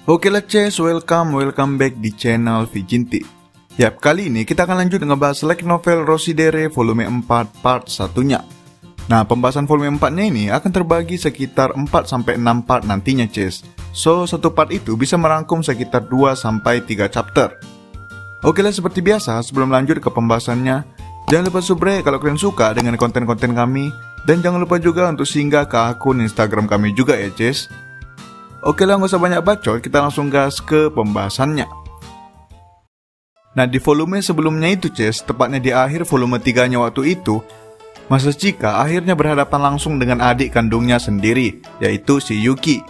Oke lah Ces, welcome back di channel Vijinti. Yap, kali ini kita akan lanjut ngebahas light novel Rossidere volume 4 part 1-nya. Nah, pembahasan volume 4-nya ini akan terbagi sekitar 4-6 part nantinya Ces. So, satu part itu bisa merangkum sekitar 2-3 chapter. Oke lah, seperti biasa, sebelum lanjut ke pembahasannya, jangan lupa subscribe kalau kalian suka dengan konten-konten kami. Dan jangan lupa juga untuk singgah ke akun Instagram kami juga ya Ces. Oke lah, nggak usah banyak bacot, kita langsung gas ke pembahasannya. Nah, di volume sebelumnya itu Ces, tepatnya di akhir volume 3-nya waktu itu, Master Chika akhirnya berhadapan langsung dengan adik kandungnya sendiri, yaitu si Yuki.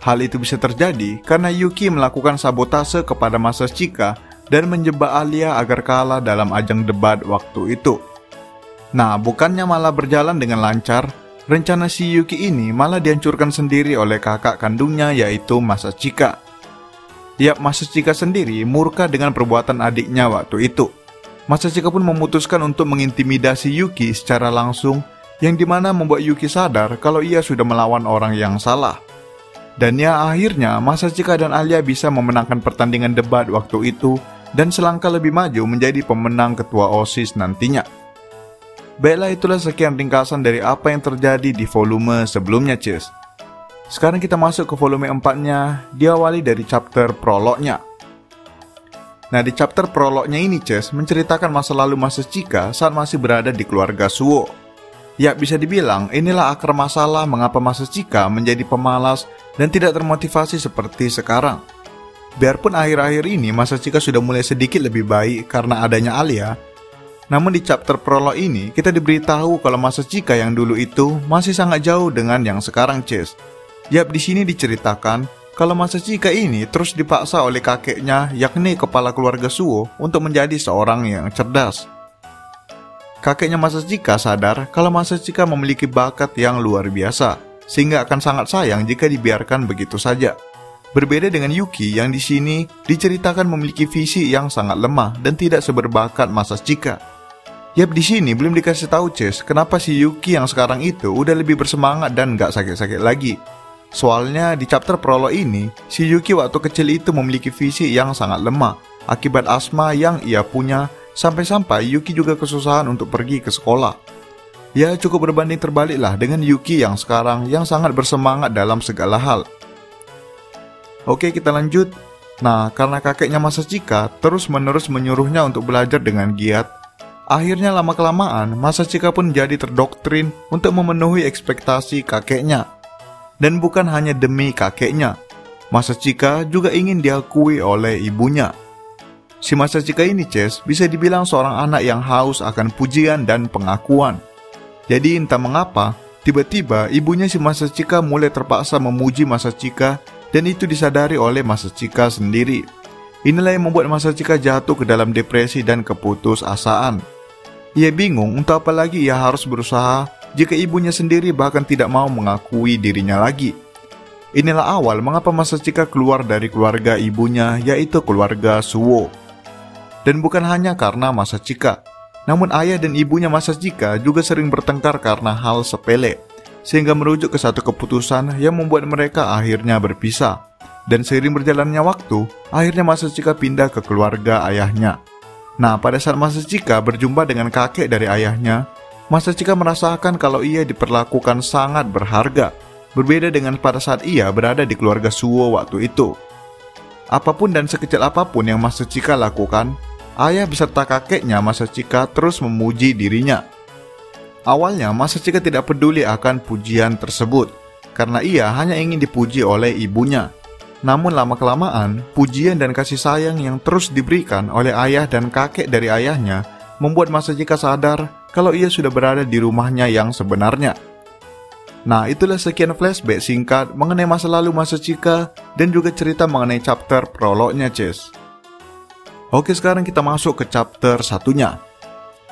Hal itu bisa terjadi karena Yuki melakukan sabotase kepada Master Chika dan menjebak Alia agar kalah dalam ajang debat waktu itu. Nah, bukannya malah berjalan dengan lancar, rencana si Yuki ini malah dihancurkan sendiri oleh kakak kandungnya yaitu Master Chika. Yap, Master Chika sendiri murka dengan perbuatan adiknya waktu itu. Master Chika pun memutuskan untuk mengintimidasi Yuki secara langsung, yang dimana membuat Yuki sadar kalau ia sudah melawan orang yang salah. Dan ya akhirnya Master Chika dan Alia bisa memenangkan pertandingan debat waktu itu dan selangkah lebih maju menjadi pemenang ketua OSIS nantinya. Baiklah, itulah sekian ringkasan dari apa yang terjadi di volume sebelumnya Ces. Sekarang kita masuk ke volume 4-nya, diawali dari chapter prolognya. Nah, di chapter prolognya ini Ces menceritakan masa lalu Master Chika saat masih berada di keluarga Suo. Ya, bisa dibilang inilah akar masalah mengapa Master Chika menjadi pemalas dan tidak termotivasi seperti sekarang. Biarpun akhir-akhir ini Master Chika sudah mulai sedikit lebih baik karena adanya Alia, namun di chapter prolog ini kita diberitahu kalau Master Chika yang dulu itu masih sangat jauh dengan yang sekarang Ces. Yap, di sini diceritakan kalau Master Chika ini terus dipaksa oleh kakeknya, yakni kepala keluarga Suo, untuk menjadi seorang yang cerdas. Kakeknya Master Chika sadar kalau Master Chika memiliki bakat yang luar biasa, sehingga akan sangat sayang jika dibiarkan begitu saja. Berbeda dengan Yuki yang di sini diceritakan memiliki visi yang sangat lemah dan tidak seberbakat Master Chika. Yap, di sini belum dikasih tahu Ces kenapa si Yuki yang sekarang itu udah lebih bersemangat dan gak sakit-sakit lagi. Soalnya di chapter prolog ini, si Yuki waktu kecil itu memiliki visi yang sangat lemah akibat asma yang ia punya, sampai-sampai Yuki juga kesusahan untuk pergi ke sekolah. Ya, cukup berbanding terbalik lah dengan Yuki yang sekarang yang sangat bersemangat dalam segala hal. Oke, kita lanjut. Nah, karena kakeknya Master Chika terus-menerus menyuruhnya untuk belajar dengan giat, akhirnya lama-kelamaan Master Chika pun jadi terdoktrin untuk memenuhi ekspektasi kakeknya. Dan bukan hanya demi kakeknya, Master Chika juga ingin diakui oleh ibunya. Si Master Chika ini Ces bisa dibilang seorang anak yang haus akan pujian dan pengakuan. Jadi entah mengapa, tiba-tiba ibunya si Master Chika mulai terpaksa memuji Master Chika, dan itu disadari oleh Master Chika sendiri. Inilah yang membuat Master Chika jatuh ke dalam depresi dan keputusasaan. Ia bingung untuk apa lagi ia harus berusaha jika ibunya sendiri bahkan tidak mau mengakui dirinya lagi. Inilah awal mengapa Master Chika keluar dari keluarga ibunya, yaitu keluarga Suo. Dan bukan hanya karena Master Chika, namun ayah dan ibunya Master Chika juga sering bertengkar karena hal sepele, sehingga merujuk ke satu keputusan yang membuat mereka akhirnya berpisah. Dan seiring berjalannya waktu, akhirnya Master Chika pindah ke keluarga ayahnya. Nah, pada saat Master Chika berjumpa dengan kakek dari ayahnya, Master Chika merasakan kalau ia diperlakukan sangat berharga, berbeda dengan pada saat ia berada di keluarga Suo waktu itu. Apapun dan sekecil apapun yang Master Chika lakukan, ayah beserta kakeknya Master Chika terus memuji dirinya. Awalnya Master Chika tidak peduli akan pujian tersebut, karena ia hanya ingin dipuji oleh ibunya. Namun lama-kelamaan, pujian dan kasih sayang yang terus diberikan oleh ayah dan kakek dari ayahnya membuat Master Chika sadar kalau ia sudah berada di rumahnya yang sebenarnya. Nah, itulah sekian flashback singkat mengenai masa lalu Master Chika dan juga cerita mengenai chapter prolognya Ces. Oke, sekarang kita masuk ke chapter 1-nya.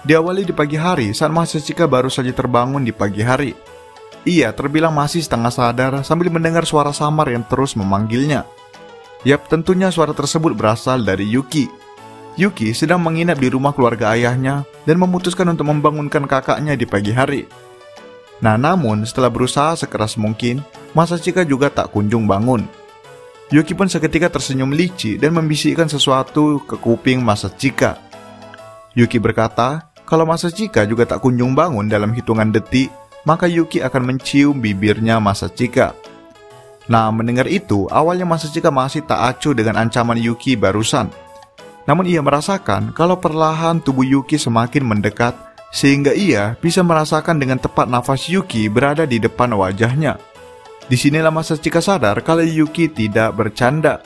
Diawali di pagi hari saat Master Chika baru saja terbangun di pagi hari. Ia terbilang masih setengah sadar sambil mendengar suara samar yang terus memanggilnya. Yap, tentunya suara tersebut berasal dari Yuki. Yuki sedang menginap di rumah keluarga ayahnya dan memutuskan untuk membangunkan kakaknya di pagi hari. Nah, namun setelah berusaha sekeras mungkin, Master Chika juga tak kunjung bangun. Yuki pun seketika tersenyum licik dan membisikkan sesuatu ke kuping Masachika. Yuki berkata, kalau Masachika juga tak kunjung bangun dalam hitungan detik, maka Yuki akan mencium bibirnya Masachika. Nah, mendengar itu, awalnya Masachika masih tak acuh dengan ancaman Yuki barusan. Namun ia merasakan kalau perlahan tubuh Yuki semakin mendekat, sehingga ia bisa merasakan dengan tepat nafas Yuki berada di depan wajahnya. Disinilah Masachika sadar kalau Yuki tidak bercanda.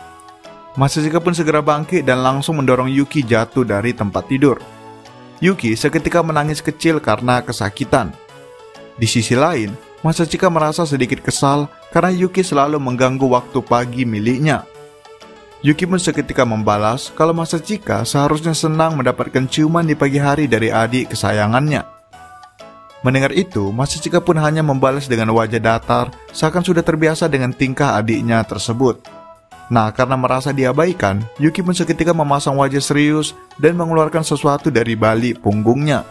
Masachika pun segera bangkit dan langsung mendorong Yuki jatuh dari tempat tidur. Yuki seketika menangis kecil karena kesakitan. Di sisi lain, Masachika merasa sedikit kesal karena Yuki selalu mengganggu waktu pagi miliknya. Yuki pun seketika membalas kalau Masachika seharusnya senang mendapatkan ciuman di pagi hari dari adik kesayangannya. Mendengar itu, Masachika pun hanya membalas dengan wajah datar, seakan sudah terbiasa dengan tingkah adiknya tersebut. Nah, karena merasa diabaikan, Yuki pun seketika memasang wajah serius dan mengeluarkan sesuatu dari balik punggungnya.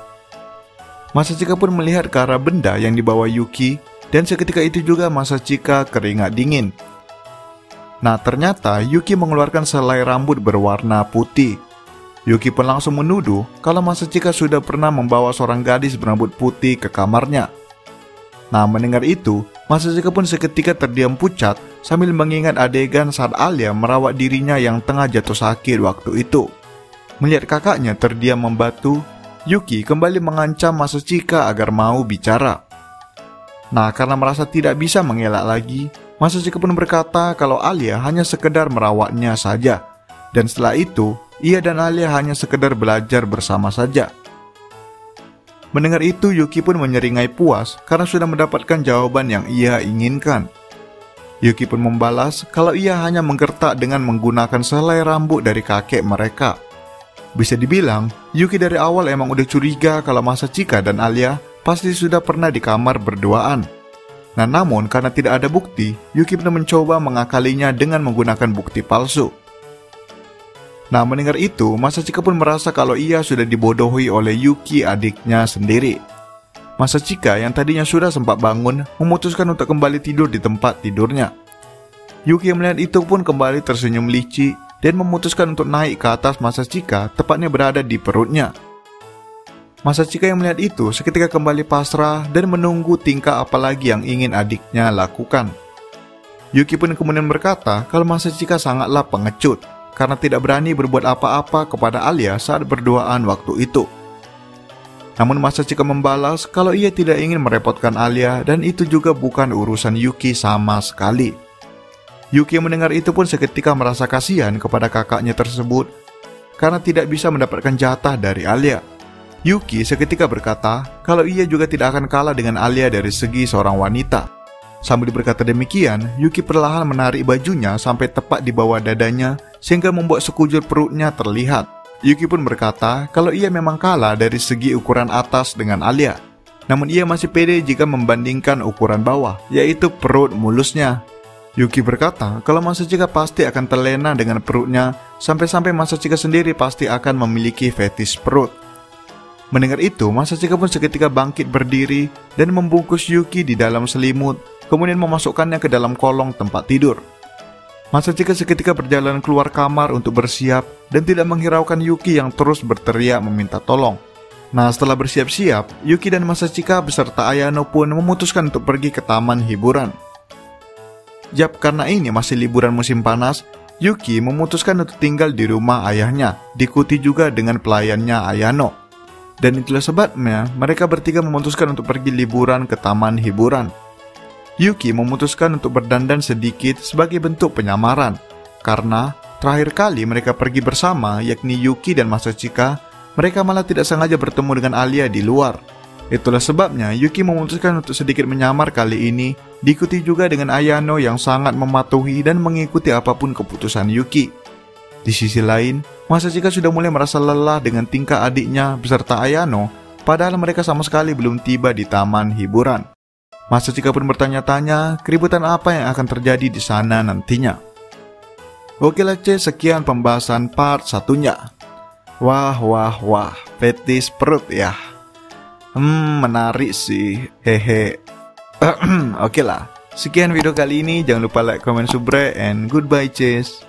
Masachika pun melihat ke arah benda yang dibawa Yuki, dan seketika itu juga Masachika keringat dingin. Nah, ternyata Yuki mengeluarkan selai rambut berwarna putih. Yuki pun langsung menuduh kalau Masachika sudah pernah membawa seorang gadis berambut putih ke kamarnya. Nah, mendengar itu, Masachika pun seketika terdiam pucat sambil mengingat adegan saat Alia merawat dirinya yang tengah jatuh sakit waktu itu. Melihat kakaknya terdiam membatu, Yuki kembali mengancam Masachika agar mau bicara. Nah, karena merasa tidak bisa mengelak lagi, Masachika pun berkata kalau Alia hanya sekedar merawatnya saja. Dan setelah itu, ia dan Alia hanya sekedar belajar bersama saja. Mendengar itu, Yuki pun menyeringai puas karena sudah mendapatkan jawaban yang ia inginkan. Yuki pun membalas kalau ia hanya menggertak dengan menggunakan selai rambut dari kakek mereka. Bisa dibilang, Yuki dari awal emang udah curiga kalau Masachika dan Alia pasti sudah pernah di kamar berduaan. Nah, namun karena tidak ada bukti, Yuki pun mencoba mengakalinya dengan menggunakan bukti palsu. Nah, mendengar itu, Masachika pun merasa kalau ia sudah dibodohi oleh Yuki adiknya sendiri. Masachika yang tadinya sudah sempat bangun, memutuskan untuk kembali tidur di tempat tidurnya. Yuki yang melihat itu pun kembali tersenyum licik dan memutuskan untuk naik ke atas Masachika, tepatnya berada di perutnya. Masachika yang melihat itu seketika kembali pasrah dan menunggu tingkah apa lagi yang ingin adiknya lakukan. Yuki pun kemudian berkata kalau Masachika sangatlah pengecut, karena tidak berani berbuat apa-apa kepada Alia saat berduaan waktu itu. Namun Masachika membalas kalau ia tidak ingin merepotkan Alia dan itu juga bukan urusan Yuki sama sekali. Yuki yang mendengar itu pun seketika merasa kasihan kepada kakaknya tersebut karena tidak bisa mendapatkan jatah dari Alia. Yuki seketika berkata kalau ia juga tidak akan kalah dengan Alia dari segi seorang wanita. Sambil berkata demikian, Yuki perlahan menarik bajunya sampai tepat di bawah dadanya sehingga membuat sekujur perutnya terlihat. Yuki pun berkata kalau ia memang kalah dari segi ukuran atas dengan Alia. Namun ia masih pede jika membandingkan ukuran bawah, yaitu perut mulusnya. Yuki berkata kalau Masachika pasti akan terlena dengan perutnya, sampai-sampai Masachika sendiri pasti akan memiliki fetis perut. Mendengar itu, Masachika pun seketika bangkit berdiri dan membungkus Yuki di dalam selimut, kemudian memasukkannya ke dalam kolong tempat tidur. Masachika seketika berjalan keluar kamar untuk bersiap dan tidak menghiraukan Yuki yang terus berteriak meminta tolong. Nah, setelah bersiap-siap, Yuki dan Masachika beserta Ayano pun memutuskan untuk pergi ke taman hiburan. Yap, karena ini masih liburan musim panas, Yuki memutuskan untuk tinggal di rumah ayahnya, diikuti juga dengan pelayannya Ayano. Dan itulah sebabnya mereka bertiga memutuskan untuk pergi liburan ke taman hiburan. Yuki memutuskan untuk berdandan sedikit sebagai bentuk penyamaran, karena terakhir kali mereka pergi bersama, yakni Yuki dan Masachika, mereka malah tidak sengaja bertemu dengan Alia di luar. Itulah sebabnya Yuki memutuskan untuk sedikit menyamar kali ini, diikuti juga dengan Ayano yang sangat mematuhi dan mengikuti apapun keputusan Yuki. Di sisi lain, Masachika sudah mulai merasa lelah dengan tingkah adiknya beserta Ayano, padahal mereka sama sekali belum tiba di taman hiburan. Masachika pun bertanya-tanya keributan apa yang akan terjadi di sana nantinya. Oke lah C, sekian pembahasan part satunya. Wah, fetis perut ya. Menarik sih, hehe. Oke lah, Sekian video kali ini, jangan lupa like, comment, subscribe, and goodbye, cheers.